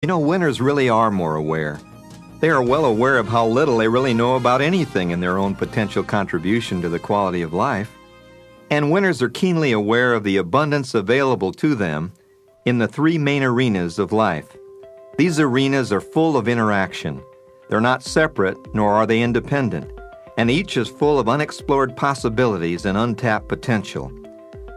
Winners really are more aware. They are well aware of how little they really know about anything in their own potential contribution to the quality of life. And winners are keenly aware of the abundance available to them in the three main arenas of life. These arenas are full of interaction. They're not separate, nor are they independent, and each is full of unexplored possibilities and untapped potential.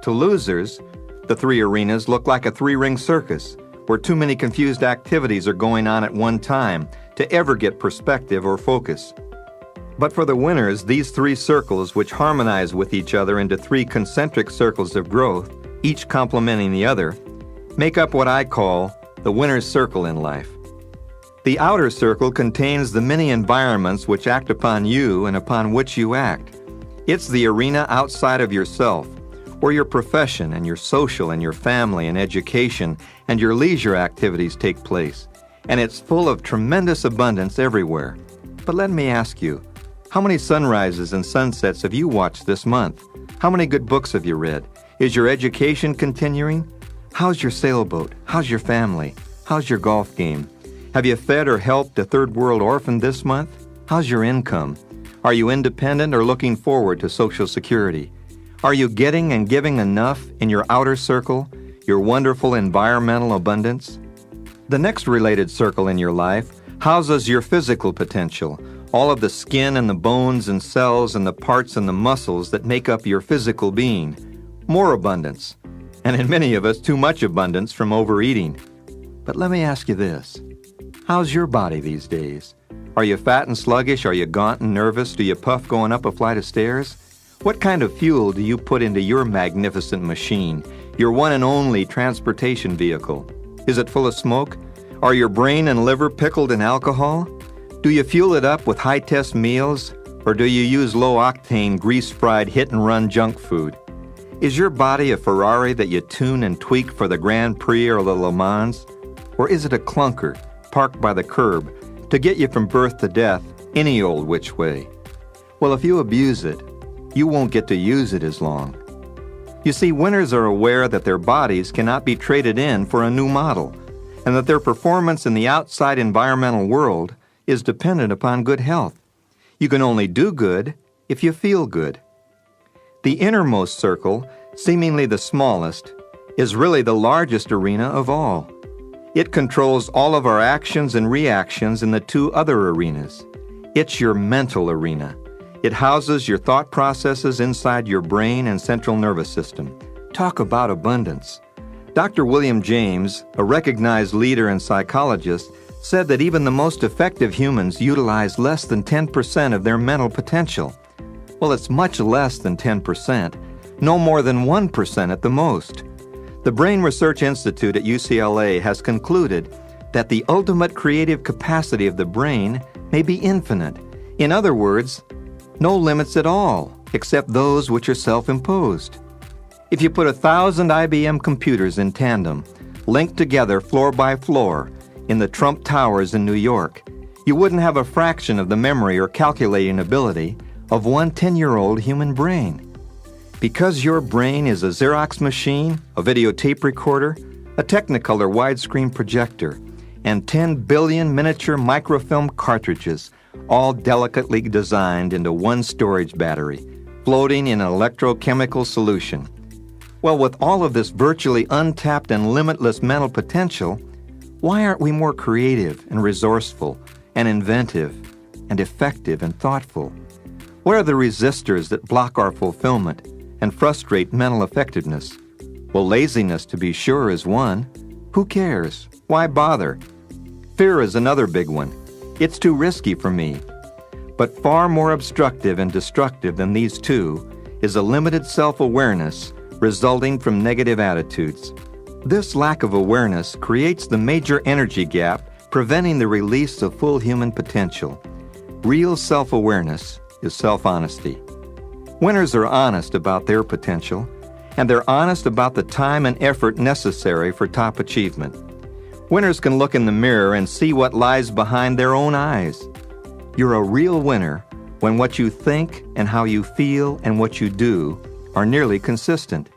To losers, the three arenas look like a three-ring circus, where too many confused activities are going on at one time to ever get perspective or focus. But for the winners, these three circles, which harmonize with each other into three concentric circles of growth, each complementing the other, make up what I call the winner's circle in life. The outer circle contains the many environments which act upon you and upon which you act. It's the arena outside of yourself, where your profession and your social and your family and education and your leisure activities take place, and it's full of tremendous abundance everywhere. But let me ask you, how many sunrises and sunsets have you watched this month? How many good books have you read? Is your education continuing? How's your sailboat? How's your family? How's your golf game? Have you fed or helped a third world orphan this month? How's your income? Are you independent or looking forward to Social Security? Are you getting and giving enough in your outer circle, your wonderful environmental abundance? The next related circle in your life houses your physical potential, all of the skin and the bones and cells and the parts and the muscles that make up your physical being. More abundance, and in many of us, too much abundance from overeating. But let me ask you this. How's your body these days? Are you fat and sluggish? Are you gaunt and nervous? Do you puff going up a flight of stairs? What kind of fuel do you put into your magnificent machine, your one and only transportation vehicle? Is it full of smoke? Are your brain and liver pickled in alcohol? Do you fuel it up with high-test meals, or do you use low-octane, grease-fried, hit-and-run junk food? Is your body a Ferrari that you tune and tweak for the Grand Prix or the Le Mans? Or is it a clunker parked by the curb to get you from birth to death any old which way? Well, if you abuse it, you won't get to use it as long. You see, winners are aware that their bodies cannot be traded in for a new model, and that their performance in the outside environmental world is dependent upon good health. You can only do good if you feel good. The innermost circle, seemingly the smallest, is really the largest arena of all. It controls all of our actions and reactions in the two other arenas. It's your mental arena. It houses your thought processes inside your brain and central nervous system. Talk about abundance. Dr. William James, a recognized leader and psychologist, said that even the most effective humans utilize less than 10% of their mental potential. Well, it's much less than 10%, no more than 1% at the most. The Brain Research Institute at UCLA has concluded that the ultimate creative capacity of the brain may be infinite. In other words, no limits at all, except those which are self-imposed. If you put 1,000 IBM computers in tandem, linked together floor by floor, in the Trump Towers in New York, you wouldn't have a fraction of the memory or calculating ability of one 10-year-old human brain. Because your brain is a Xerox machine, a videotape recorder, a Technicolor widescreen projector, and 10 billion miniature microfilm cartridges, all delicately designed into one storage battery, floating in an electrochemical solution. Well, with all of this virtually untapped and limitless mental potential, why aren't we more creative and resourceful and inventive and effective and thoughtful? What are the resistors that block our fulfillment and frustrate mental effectiveness? Well, laziness, to be sure, is one. Who cares? Why bother? Fear is another big one. It's too risky for me. But far more obstructive and destructive than these two is a limited self-awareness resulting from negative attitudes. This lack of awareness creates the major energy gap, preventing the release of full human potential. Real self-awareness is self-honesty. Winners are honest about their potential, and they're honest about the time and effort necessary for top achievement. Winners can look in the mirror and see what lies behind their own eyes. You're a real winner when what you think and how you feel and what you do are nearly consistent.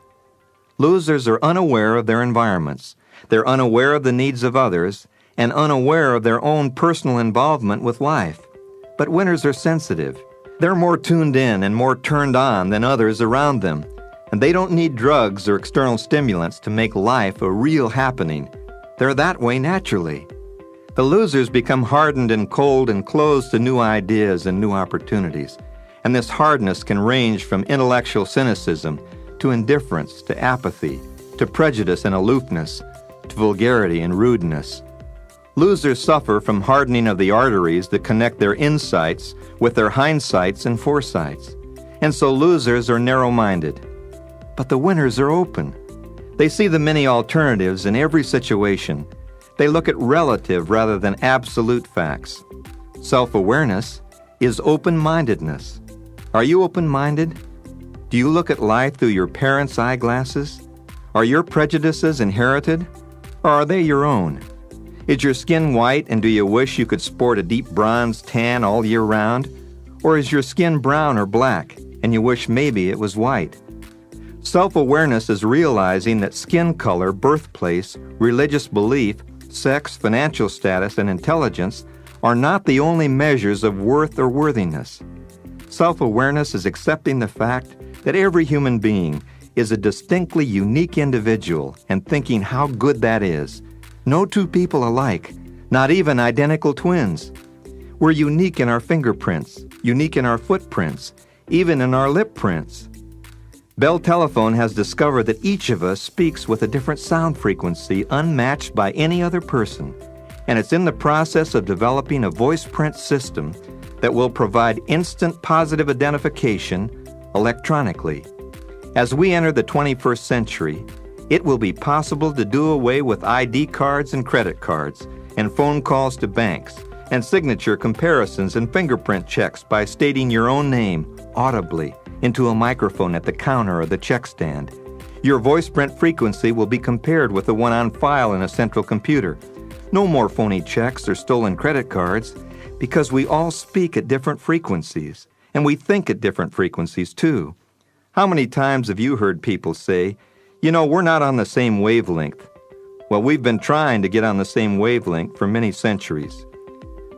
Losers are unaware of their environments. They're unaware of the needs of others, and unaware of their own personal involvement with life. But winners are sensitive. They're more tuned in and more turned on than others around them, and they don't need drugs or external stimulants to make life a real happening. They're that way naturally. The losers become hardened and cold and closed to new ideas and new opportunities, and this hardness can range from intellectual cynicism to indifference to apathy, to prejudice and aloofness, to vulgarity and rudeness. Losers suffer from hardening of the arteries that connect their insights with their hindsights and foresights, and so losers are narrow-minded. But the winners are open. They see the many alternatives in every situation. They look at relative rather than absolute facts. Self-awareness is open-mindedness. Are you open-minded? Do you look at life through your parents' eyeglasses? Are your prejudices inherited, or are they your own? Is your skin white and do you wish you could sport a deep bronze tan all year round? Or is your skin brown or black and you wish maybe it was white? Self-awareness is realizing that skin color, birthplace, religious belief, sex, financial status, and intelligence are not the only measures of worth or worthiness. Self-awareness is accepting the fact that every human being is a distinctly unique individual and thinking how good that is. No two people alike, not even identical twins. We're unique in our fingerprints, unique in our footprints, even in our lip prints. Bell Telephone has discovered that each of us speaks with a different sound frequency unmatched by any other person, and it's in the process of developing a voice print system that will provide instant positive identification electronically. As we enter the 21st century, it will be possible to do away with ID cards and credit cards, and phone calls to banks, and signature comparisons and fingerprint checks by stating your own name audibly into a microphone at the counter or the check stand. Your voice print frequency will be compared with the one on file in a central computer. No more phony checks or stolen credit cards, because we all speak at different frequencies, and we think at different frequencies too. How many times have you heard people say, "You know, we're not on the same wavelength"? Well, we've been trying to get on the same wavelength for many centuries.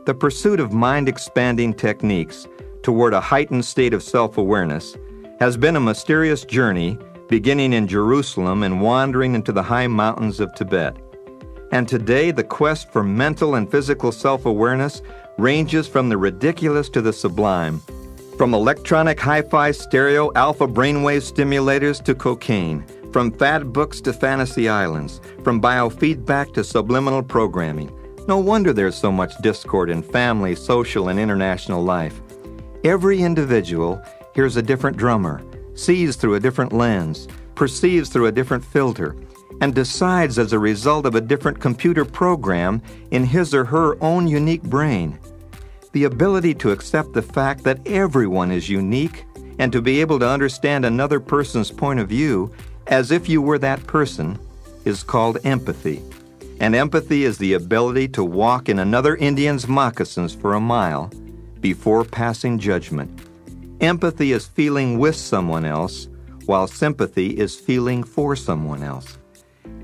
The pursuit of mind-expanding techniques toward a heightened state of self-awareness has been a mysterious journey beginning in Jerusalem and wandering into the high mountains of Tibet. And today, the quest for mental and physical self-awareness ranges from the ridiculous to the sublime, from electronic hi-fi stereo alpha brainwave stimulators to cocaine, from fad books to fantasy islands, from biofeedback to subliminal programming. No wonder there's so much discord in family, social, and international life. Every individual hears a different drummer, sees through a different lens, perceives through a different filter, and decides as a result of a different computer program in his or her own unique brain. The ability to accept the fact that everyone is unique and to be able to understand another person's point of view as if you were that person is called empathy. And empathy is the ability to walk in another Indian's moccasins for a mile before passing judgment. Empathy is feeling with someone else, while sympathy is feeling for someone else.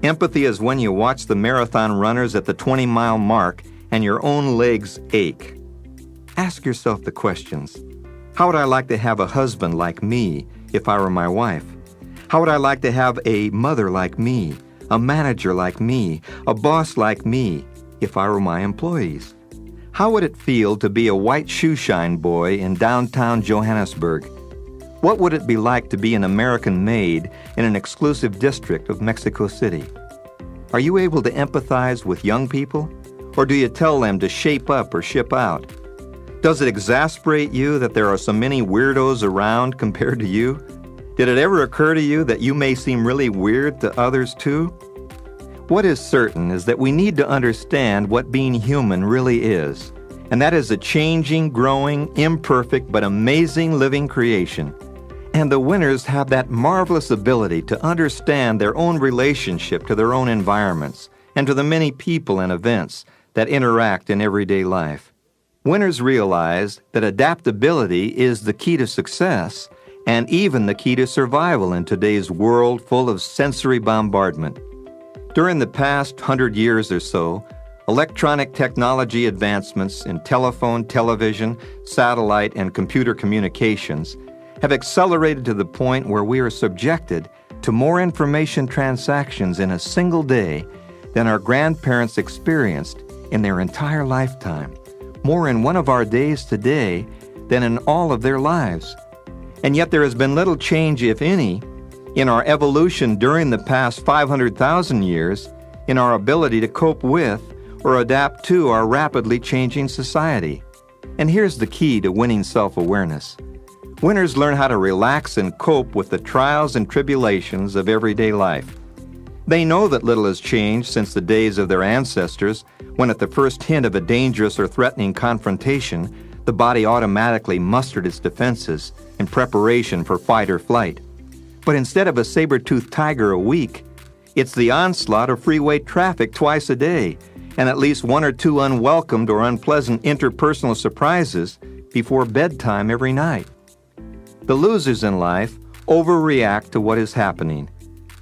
Empathy is when you watch the marathon runners at the 20-mile mark and your own legs ache. Ask yourself the questions. How would I like to have a husband like me if I were my wife? How would I like to have a mother like me, a manager like me, a boss like me if I were my employees? How would it feel to be a white shoeshine boy in downtown Johannesburg? What would it be like to be an American maid in an exclusive district of Mexico City? Are you able to empathize with young people? Or do you tell them to shape up or ship out? Does it exasperate you that there are so many weirdos around compared to you? Did it ever occur to you that you may seem really weird to others too? What is certain is that we need to understand what being human really is, and that is a changing, growing, imperfect, but amazing living creation. And the winners have that marvelous ability to understand their own relationship to their own environments and to the many people and events that interact in everyday life. Winners realize that adaptability is the key to success and even the key to survival in today's world full of sensory bombardment. During the past 100 years or so, Electronic technology advancements in telephone, television, satellite, and computer communications have accelerated to the point where we are subjected to more information transactions in a single day than our grandparents experienced in their entire lifetime, more in one of our days today than in all of their lives. And yet there has been little change, if any, in our evolution during the past 500,000 years in our ability to cope with or adapt to our rapidly changing society. And here's the key to winning self-awareness. Winners learn how to relax and cope with the trials and tribulations of everyday life. They know that little has changed since the days of their ancestors, when at the first hint of a dangerous or threatening confrontation, the body automatically mustered its defenses in preparation for fight or flight. But instead of a saber-toothed tiger a week, it's the onslaught of freeway traffic twice a day, and at least one or two unwelcomed or unpleasant interpersonal surprises before bedtime every night. The losers in life overreact to what is happening.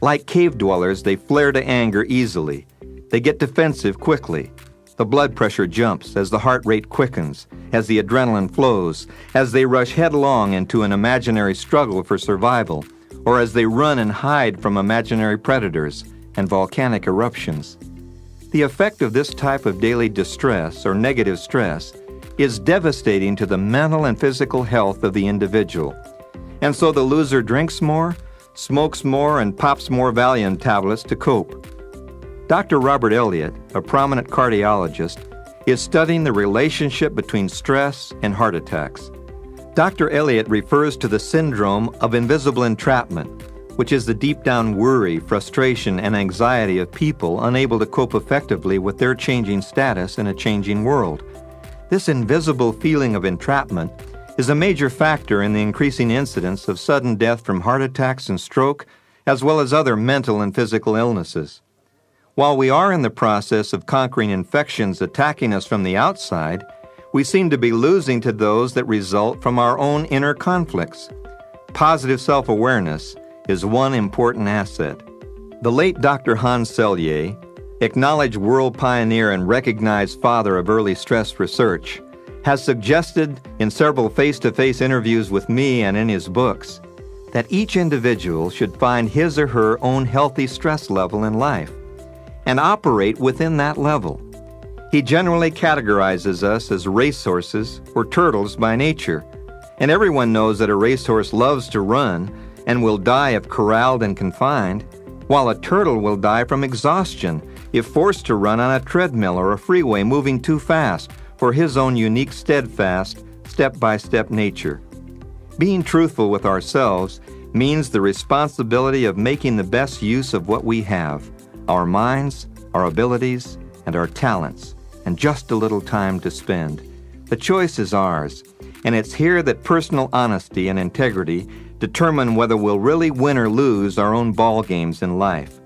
Like cave dwellers, they flare to anger easily. They get defensive quickly. The blood pressure jumps as the heart rate quickens, as the adrenaline flows, as they rush headlong into an imaginary struggle for survival, or as they run and hide from imaginary predators and volcanic eruptions. The effect of this type of daily distress or negative stress is devastating to the mental and physical health of the individual. And so the loser drinks more, smokes more, and pops more Valium tablets to cope. Dr. Robert Elliott, a prominent cardiologist, is studying the relationship between stress and heart attacks. Dr. Elliott refers to the syndrome of invisible entrapment, which is the deep-down worry, frustration, and anxiety of people unable to cope effectively with their changing status in a changing world. This invisible feeling of entrapment is a major factor in the increasing incidence of sudden death from heart attacks and stroke, as well as other mental and physical illnesses. While we are in the process of conquering infections attacking us from the outside, we seem to be losing to those that result from our own inner conflicts. Positive self-awareness is one important asset. The late Dr. Hans Selye, acknowledged world pioneer and recognized father of early stress research, has suggested in several face-to-face interviews with me and in his books that each individual should find his or her own healthy stress level in life and operate within that level. He generally categorizes us as racehorses or turtles by nature, and everyone knows that a racehorse loves to run and will die if corralled and confined, while a turtle will die from exhaustion if forced to run on a treadmill or a freeway moving too fast for his own unique, steadfast, step-by-step nature. Being truthful with ourselves means the responsibility of making the best use of what we have, our minds, our abilities, and our talents, and just a little time to spend. The choice is ours, and it's here that personal honesty and integrity determine whether we'll really win or lose our own ball games in life.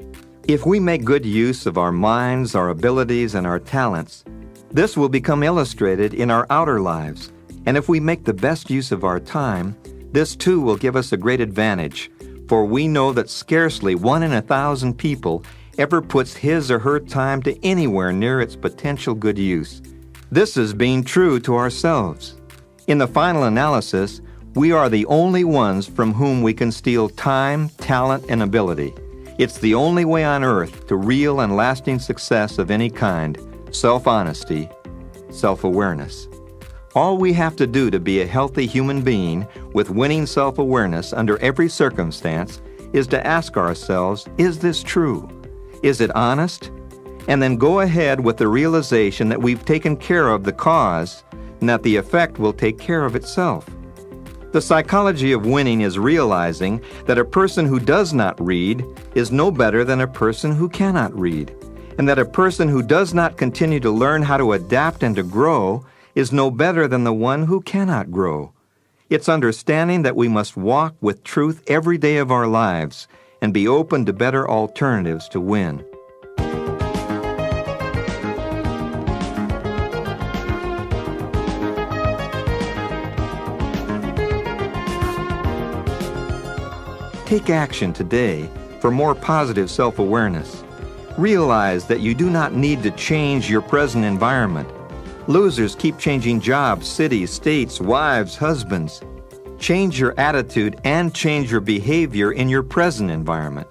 If we make good use of our minds, our abilities, and our talents, this will become illustrated in our outer lives. And if we make the best use of our time, this too will give us a great advantage, for we know that scarcely 1 in 1,000 people ever puts his or her time to anywhere near its potential good use. This is being true to ourselves. In the final analysis, we are the only ones from whom we can steal time, talent, and ability. It's the only way on earth to real and lasting success of any kind: self-honesty, self-awareness. All we have to do to be a healthy human being with winning self-awareness under every circumstance is to ask ourselves, is this true? Is it honest? And then go ahead with the realization that we've taken care of the cause and that the effect will take care of itself. The psychology of winning is realizing that a person who does not read is no better than a person who cannot read, and that a person who does not continue to learn how to adapt and to grow is no better than the one who cannot grow. It's understanding that we must walk with truth every day of our lives and be open to better alternatives to win. Take action today for more positive self-awareness. Realize that you do not need to change your present environment. Losers keep changing jobs, cities, states, wives, husbands. Change your attitude and change your behavior in your present environment.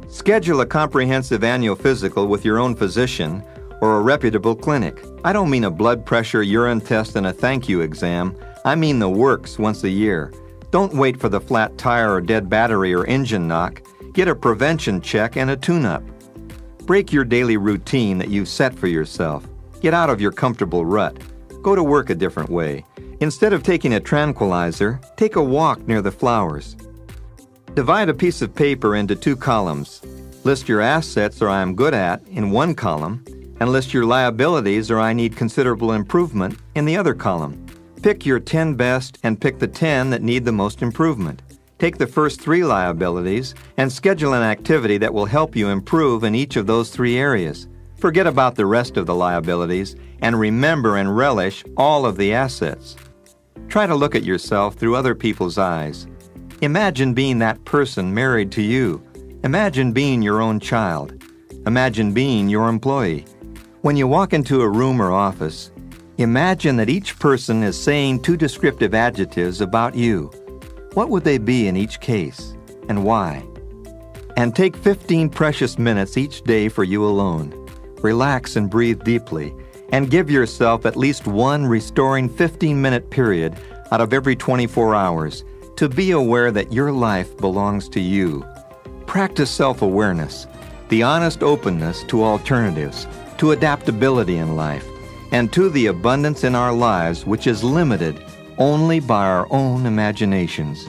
Schedule a comprehensive annual physical with your own physician or a reputable clinic. I don't mean a blood pressure, urine test, and a thank you exam. I mean the works once a year. Don't wait for the flat tire or dead battery or engine knock. Get a prevention check and a tune-up. Break your daily routine that you've set for yourself. Get out of your comfortable rut. Go to work a different way. Instead of taking a tranquilizer, take a walk near the flowers. Divide a piece of paper into 2 columns. List your assets or I am good at in one column, and list your liabilities or I need considerable improvement in the other column. Pick your 10 best and pick the 10 that need the most improvement. Take the first 3 liabilities and schedule an activity that will help you improve in each of those 3 areas. Forget about the rest of the liabilities and remember and relish all of the assets. Try to look at yourself through other people's eyes. Imagine being that person married to you. Imagine being your own child. Imagine being your employee. When you walk into a room or office, imagine that each person is saying 2 descriptive adjectives about you. What would they be in each case, and why? And take 15 precious minutes each day for you alone. Relax and breathe deeply, and give yourself at least one restoring 15-minute period out of every 24 hours to be aware that your life belongs to you. Practice self-awareness, the honest openness to alternatives, to adaptability in life, and to the abundance in our lives which is limited only by our own imaginations.